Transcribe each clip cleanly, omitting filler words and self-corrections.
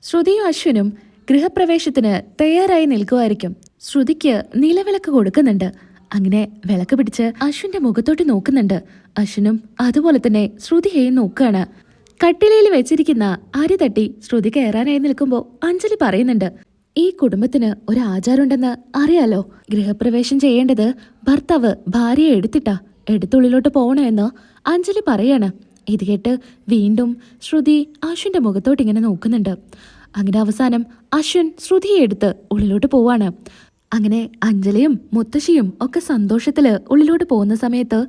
ശ്രുതിയും അശ്വിനും ഗൃഹപ്രവേശത്തിന് തയ്യാറായി നിൽക്കുമായിരിക്കും. ശ്രുതിക്ക് നിലവിളക്ക് കൊടുക്കുന്നുണ്ട്. അങ്ങനെ വിളക്ക് പിടിച്ച് അശ്വിന്റെ മുഖത്തോട്ട് നോക്കുന്നുണ്ട്. അശ്വിനും അതുപോലെ തന്നെ ശ്രുതിയെയും നോക്കുകയാണ്. കട്ടിലയിൽ വെച്ചിരിക്കുന്ന അരി തട്ടി ശ്രുതി കയറാനായി നിൽക്കുമ്പോൾ അഞ്ജലി പറയുന്നുണ്ട്, ഈ കുടുംബത്തിന് ഒരു ആചാരമുണ്ടെന്ന് അറിയാലോ. ഗൃഹപ്രവേശം ചെയ്യേണ്ടത് ഭർത്താവ് ഭാര്യയെ എടുത്തുള്ളിലോട്ട് പോകണമെന്ന് അഞ്ജലി പറയാണ്. ഇത് കേട്ട് വീണ്ടും ശ്രുതി അശ്വിന്റെ മുഖത്തോട്ട് ഇങ്ങനെ നോക്കുന്നുണ്ട്. അങ്ങനെ അവസാനം അശ്വിൻ ശ്രുതിയെ എടുത്ത് ഉള്ളിലോട്ട് പോവാണ്. അങ്ങനെ അഞ്ജലിയും മുത്തശ്ശിയും ഒക്കെ സന്തോഷത്തില് ഉള്ളിലോട്ട് പോകുന്ന സമയത്ത്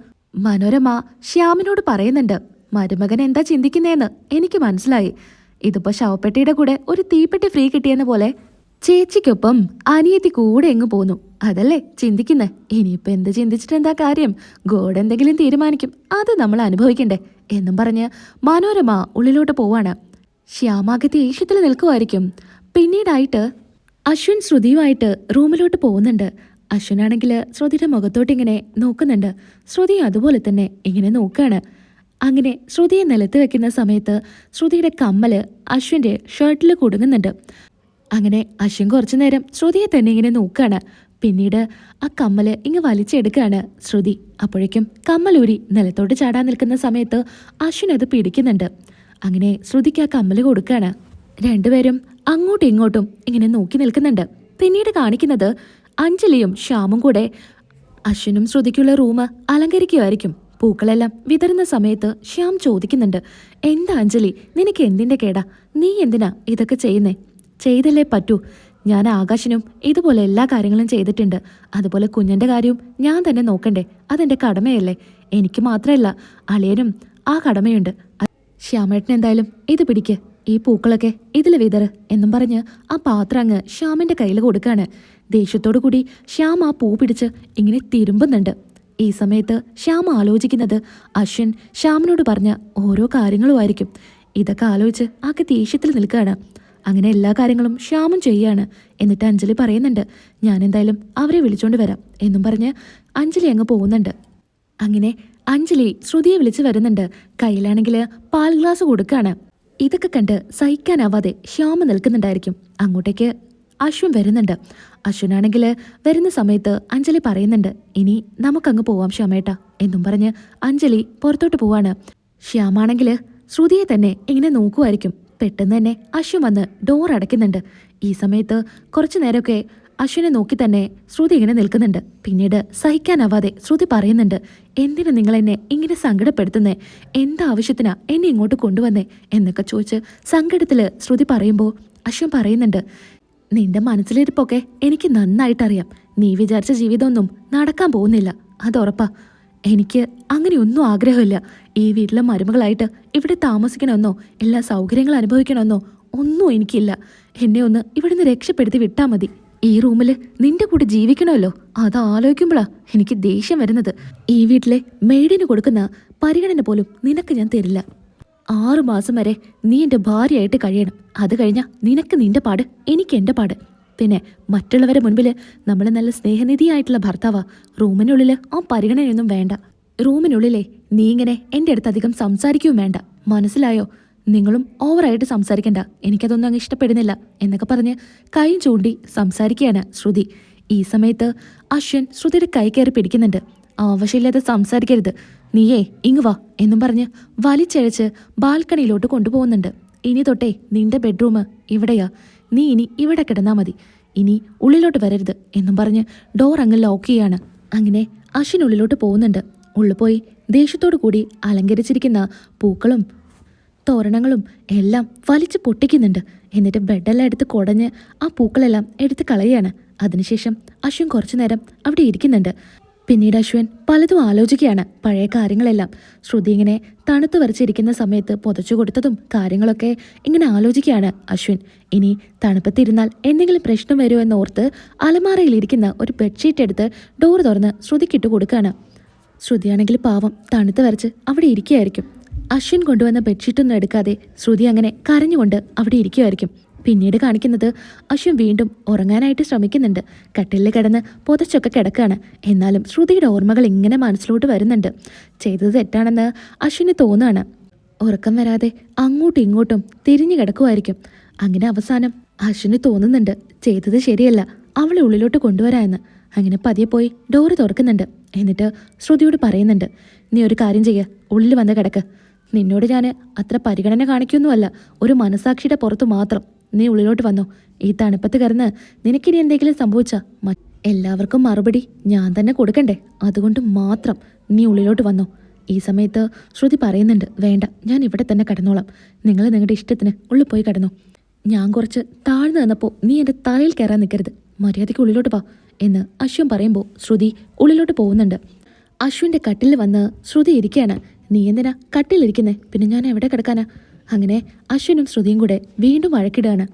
മനോരമ ശ്യാമിനോട് പറയുന്നുണ്ട്, മരുമകൻ എന്താ ചിന്തിക്കുന്നേന്ന് എനിക്ക് മനസ്സിലായി. ഇതിപ്പോ ശവപ്പെട്ടിയുടെ കൂടെ ഒരു തീപ്പെട്ടി ഫ്രീ കിട്ടിയെന്ന പോലെ ചേച്ചിക്കൊപ്പം അനിയത്തി കൂടെ എങ്ങ് പോന്നു. അതല്ലേ ചിന്തിക്കുന്നേ. ഇനിയിപ്പോ എന്ത് ചിന്തിച്ചിട്ട് എന്താ കാര്യം? ഗോഡ് എന്തെങ്കിലും തീരുമാനിക്കും, അത് നമ്മൾ അനുഭവിക്കണ്ടേ എന്നും പറഞ്ഞ് മനോരമ ഉള്ളിലോട്ട് പോവാണ്. ശ്യാമാകെ ദേഷ്യത്തിൽ നിൽക്കുമായിരിക്കും. പിന്നീടായിട്ട് അശ്വിൻ ശ്രുതിയുമായിട്ട് റൂമിലോട്ട് പോകുന്നുണ്ട്. അശ്വിനാണെങ്കിൽ ശ്രുതിയുടെ മുഖത്തോട്ട് ഇങ്ങനെ നോക്കുന്നുണ്ട്. ശ്രുതി അതുപോലെ തന്നെ ഇങ്ങനെ നോക്കുകയാണ്. അങ്ങനെ ശ്രുതിയെ നിലത്ത് വെക്കുന്ന സമയത്ത് ശ്രുതിയുടെ കമ്മല് അശ്വിന്റെ ഷർട്ടിൽ കുടുങ്ങുന്നുണ്ട്. അങ്ങനെ അശ്വിൻ കുറച്ചു നേരം ശ്രുതിയെ തന്നെ ഇങ്ങനെ നോക്കുകയാണ്. പിന്നീട് ആ കമ്മല് ഇങ്ങ് വലിച്ചെടുക്കുകയാണ് ശ്രുതി. അപ്പോഴേക്കും കമ്മലൂരി നിലത്തോട്ട് ചാടാൻ നിൽക്കുന്ന സമയത്ത് അശ്വിൻ അത് പിടിക്കുന്നുണ്ട്. അങ്ങനെ ശ്രുതിക്ക് ആ കമ്മല് കൊടുക്കുകയാണ്. രണ്ടുപേരും അങ്ങോട്ടും ഇങ്ങോട്ടും ഇങ്ങനെ നോക്കി നിൽക്കുന്നുണ്ട്. പിന്നീട് കാണിക്കുന്നത് അഞ്ജലിയും ശ്യാമും കൂടെ അശ്വിനും ശ്രുതിക്കുള്ള റൂം അലങ്കരിക്കുമായിരിക്കും. പൂക്കളെല്ലാം വിതറുന്ന സമയത്ത് ശ്യാം ചോദിക്കുന്നുണ്ട്, എന്താ അഞ്ജലി, നിനക്ക് എന്തിന്റെ കേടാ? നീ എന്തിനാ ഇതൊക്കെ ചെയ്യുന്നേ? ചെയ്തല്ലേ പറ്റൂ. ഞാൻ ആകാശിനും ഇതുപോലെ എല്ലാ കാര്യങ്ങളും ചെയ്തിട്ടുണ്ട്. അതുപോലെ കുഞ്ഞിന്റെ കാര്യവും ഞാൻ തന്നെ നോക്കണ്ടേ? അതെന്റെ കടമയല്ലേ. എനിക്ക് മാത്രമല്ല, അളിയനും ആ കടമയുണ്ട്. ശ്യാമേട്ടൻ എന്തായാലും ഇത് പിടിക്ക്, ഈ പൂക്കളൊക്കെ ഇതിൽ വിതറ് എന്നും പറഞ്ഞ് ആ പാത്രം അങ്ങ് ശ്യാമിന്റെ കയ്യിൽ കൊടുക്കാണ്. ദേഷ്യത്തോടു കൂടി ശ്യാം ആ പൂ പിടിച്ച് ഇങ്ങനെ തിരുമ്പുന്നുണ്ട്. ഈ സമയത്ത് ശ്യാം ആലോചിക്കുന്നത് അശ്വിൻ ശ്യാമിനോട് പറഞ്ഞ ഓരോ കാര്യങ്ങളുമായിരിക്കും. ഇതൊക്കെ ആലോചിച്ച് ആകെ ദേഷ്യത്തിൽ നിൽക്കുകയാണ്. അങ്ങനെ എല്ലാ കാര്യങ്ങളും ശ്യാമും ചെയ്യാണ്. എന്നിട്ട് അഞ്ജലി പറയുന്നുണ്ട്, ഞാൻ എന്തായാലും അവരെ വിളിച്ചോണ്ട് വരാം എന്നും പറഞ്ഞ് അഞ്ജലി അങ്ങ് പോകുന്നുണ്ട്. അങ്ങനെ അഞ്ജലി ശ്രുതിയെ വിളിച്ചു വരുന്നുണ്ട്. കയ്യിലാണെങ്കിൽ പാൽ ഗ്ലാസ് കൊടുക്കാണ്. ഇതൊക്കെ കണ്ട് സഹിക്കാനാവാതെ ശ്യാമ നിൽക്കുന്നുണ്ടായിരിക്കും. അങ്ങോട്ടേക്ക് അശ്വിൻ വരുന്നുണ്ട്. അശ്വിനാണെങ്കിൽ വരുന്ന സമയത്ത് അഞ്ജലി പറയുന്നുണ്ട്, ഇനി നമുക്കങ്ങ് പോവാം ശ്യാമേട്ട എന്നും പറഞ്ഞ് അഞ്ജലി പുറത്തോട്ട് പോവാണ്. ശ്യാമാണെങ്കിൽ ശ്രുതിയെ തന്നെ ഇങ്ങനെ നോക്കുമായിരിക്കും. പെട്ടെന്ന് തന്നെ അശ്വിൻ വന്ന് ഡോർ അടയ്ക്കുന്നുണ്ട്. ഈ സമയത്ത് കുറച്ചു നേരമൊക്കെ അശ്വിനെ നോക്കി തന്നെ ശ്രുതി ഇങ്ങനെ നിൽക്കുന്നുണ്ട്. പിന്നീട് സഹിക്കാനാവാതെ ശ്രുതി പറയുന്നുണ്ട്, എന്തിനു നിങ്ങൾ എന്നെ ഇങ്ങനെ സങ്കടപ്പെടുത്തുന്നേ? എന്താവശ്യത്തിനാ എന്നെ ഇങ്ങോട്ട് കൊണ്ടുവന്നേ എന്നൊക്കെ ചോദിച്ച് സങ്കടത്തില് ശ്രുതി പറയുമ്പോൾ അശ്വിൻ പറയുന്നുണ്ട്, നിന്റെ മനസ്സിലിരിപ്പൊക്കെ എനിക്ക് നന്നായിട്ടറിയാം. നീ വിചാരിച്ച ജീവിതമൊന്നും നടക്കാൻ പോകുന്നില്ല, അതുറപ്പാ. എനിക്ക് അങ്ങനെയൊന്നും ആഗ്രഹമില്ല. ഈ വീട്ടിലെ മരുമകളായിട്ട് ഇവിടെ താമസിക്കണമെന്നോ എല്ലാ സൗകര്യങ്ങളും അനുഭവിക്കണമെന്നോ ഒന്നും എനിക്കില്ല. എന്നെ ഒന്ന് ഇവിടുന്ന് രക്ഷപ്പെടുത്തി വിട്ടാൽ മതി. ഈ റൂമിൽ നിന്റെ കൂടെ ജീവിക്കണമല്ലോ, അത് ആലോചിക്കുമ്പോഴാ എനിക്ക് ദേഷ്യം വരുന്നത്. ഈ വീട്ടിലെ മെയ്ഡിന് കൊടുക്കുന്ന പരിഗണന പോലും നിനക്ക് ഞാൻ തരില്ല. 6 മാസം വരെ നീ എൻ്റെ ഭാര്യയായിട്ട് കഴിയണം. അത് കഴിഞ്ഞാൽ നിനക്ക് നിന്റെ പാട്, എനിക്ക് എൻ്റെ പാട്. പിന്നെ മറ്റുള്ളവരെ മുൻപിൽ നമ്മൾ നല്ല സ്നേഹനിധിയായിട്ടുള്ള ഭർത്താവാ. റൂമിനുള്ളിൽ ആ പരിഗണനയൊന്നും വേണ്ട. റൂമിനുള്ളിലെ നീ ഇങ്ങനെ എൻ്റെ അടുത്ത് അധികം സംസാരിക്കുകയും വേണ്ട, മനസ്സിലായോ? നിങ്ങളും ഓവറായിട്ട് സംസാരിക്കണ്ട, എനിക്കതൊന്നും അങ്ങ് ഇഷ്ടപ്പെടുന്നില്ല എന്നൊക്കെ പറഞ്ഞ് കൈ ചൂണ്ടി സംസാരിക്കുകയാണ് ശ്രുതി. ഈ സമയത്ത് അശ്വിൻ ശ്രുതിയുടെ കൈ കയറി പിടിക്കുന്നുണ്ട്. ആവശ്യമില്ലാതെ സംസാരിക്കരുത്, നീയേ ഇങ്ങ് വാ എന്നും പറഞ്ഞ് വലിച്ചഴച്ച് ബാൽക്കണിയിലോട്ട് കൊണ്ടുപോകുന്നുണ്ട്. ഇനി തൊട്ടേ നിന്റെ ബെഡ്റൂം ഇവിടെയാ, നീ ഇനി ഇവിടെ കിടന്നാ മതി, ഇനി ഉള്ളിലോട്ട് വരരുത് എന്നും പറഞ്ഞ് ഡോർ അങ്ങ് ലോക്ക് ചെയ്യാണ്. അങ്ങനെ അശ്വിൻ ഉള്ളിലോട്ട് പോകുന്നുണ്ട്. ഉള്ളിൽ പോയി ദേഷ്യത്തോടു കൂടി അലങ്കരിച്ചിരിക്കുന്ന പൂക്കളും തോരണങ്ങളും എല്ലാം വലിച്ചു പൊട്ടിക്കുന്നുണ്ട്. എന്നിട്ട് ബെഡെല്ലാം എടുത്ത് കുടഞ്ഞ് ആ പൂക്കളെല്ലാം എടുത്ത് കളയാണ്. അതിനുശേഷം അശ്വിൻ കുറച്ചു നേരം അവിടെ ഇരിക്കുന്നുണ്ട്. പിന്നീട് അശ്വിൻ പലതും ആലോചിക്കുകയാണ്, പഴയ കാര്യങ്ങളെല്ലാം. ശ്രുതി ഇങ്ങനെ തണുത്ത് വരച്ചിരിക്കുന്ന സമയത്ത് പുതച്ചു കൊടുത്തതും കാര്യങ്ങളൊക്കെ ഇങ്ങനെ ആലോചിക്കുകയാണ് അശ്വിൻ. ഇനി തണുപ്പത്തിരുന്നാൽ എന്തെങ്കിലും പ്രശ്നം വരുമോ എന്നോർത്ത് അലമാറയിലിരിക്കുന്ന ഒരു ബെഡ്ഷീറ്റ് എടുത്ത് ഡോർ തുറന്ന് ശ്രുതിക്കിട്ട് കൊടുക്കുകയാണ്. ശ്രുതിയാണെങ്കിൽ പാവം തണുത്ത് വരച്ച് അവിടെ ഇരിക്കുകയായിരിക്കും. അശ്വിൻ കൊണ്ടുവന്ന ബെഡ്ഷീറ്റൊന്നും എടുക്കാതെ ശ്രുതി അങ്ങനെ കരഞ്ഞുകൊണ്ട് അവിടെ ഇരിക്കുമായിരിക്കും. പിന്നീട് കാണിക്കുന്നത് അശ്വിൻ വീണ്ടും ഉറങ്ങാനായിട്ട് ശ്രമിക്കുന്നുണ്ട്. കട്ടിലിൽ കിടന്ന് പുതച്ചൊക്കെ കിടക്കുകയാണ്. എന്നാലും ശ്രുതിയുടെ ഓർമ്മകൾ ഇങ്ങനെ മനസ്സിലോട്ട് വരുന്നുണ്ട്. ചെയ്തത് തെറ്റാണെന്ന് അശ്വിന് തോന്നുകയാണ്. ഉറക്കം വരാതെ അങ്ങോട്ടും ഇങ്ങോട്ടും തിരിഞ്ഞു കിടക്കുമായിരിക്കും. അങ്ങനെ അവസാനം അശ്വിന് തോന്നുന്നുണ്ട് ചെയ്തത് ശരിയല്ല, അവളെ ഉള്ളിലോട്ട് കൊണ്ടുവരാമെന്ന്. അങ്ങനെ പതിയെ പോയി ഡോറ് തുറക്കുന്നുണ്ട്. എന്നിട്ട് ശ്രുതിയോട് പറയുന്നുണ്ട്, നീ ഒരു കാര്യം ചെയ്യ, ഉള്ളിൽ വന്ന് കിടക്ക്. നിന്നോട് ഞാൻ അത്ര പരിഗണന കാണിക്കൊന്നുമല്ല, ഒരു മനസാക്ഷിയുടെ പുറത്ത് മാത്രം. നീ ഉള്ളിലോട്ട് വന്നോ. ഈ തണുപ്പത്ത് കിടന്ന് നിനക്കിനി എന്തെങ്കിലും സംഭവിച്ചാ എല്ലാവർക്കും മറുപടി ഞാൻ തന്നെ കൊടുക്കണ്ടേ. അതുകൊണ്ട് മാത്രം നീ ഉള്ളിലോട്ട് വന്നോ. ഈ സമയത്ത് ശ്രുതി പറയുന്നുണ്ട്, വേണ്ട, ഞാൻ ഇവിടെ തന്നെ കിടന്നോളാം. നിങ്ങൾ നിങ്ങളുടെ ഇഷ്ടത്തിന് ഉള്ളിൽ പോയി കിടന്നോ. ഞാൻ കുറച്ച് താഴ്ന്നു നിന്നപ്പോൾ നീ എൻ്റെ തലയിൽ കയറാൻ നിൽക്കരുത്. മര്യാദയ്ക്ക് ഉള്ളിലോട്ട് വാ എന്ന് അശ്വിൻ പറയുമ്പോൾ ശ്രുതി ഉള്ളിലോട്ട് പോകുന്നുണ്ട്. അശ്വിൻ്റെ കട്ടിലിൽ വന്ന് ശ്രുതി ഇരിക്കുകയാണ്. നീ എന്തിനാ കട്ടിലിരിക്കുന്നേ? പിന്നെ ഞാൻ എവിടെ കിടക്കാനാ? അങ്ങനെ അശ്വിനും ശ്രുതിയും കൂടെ വീണ്ടും വഴക്കിടുകയാണ്.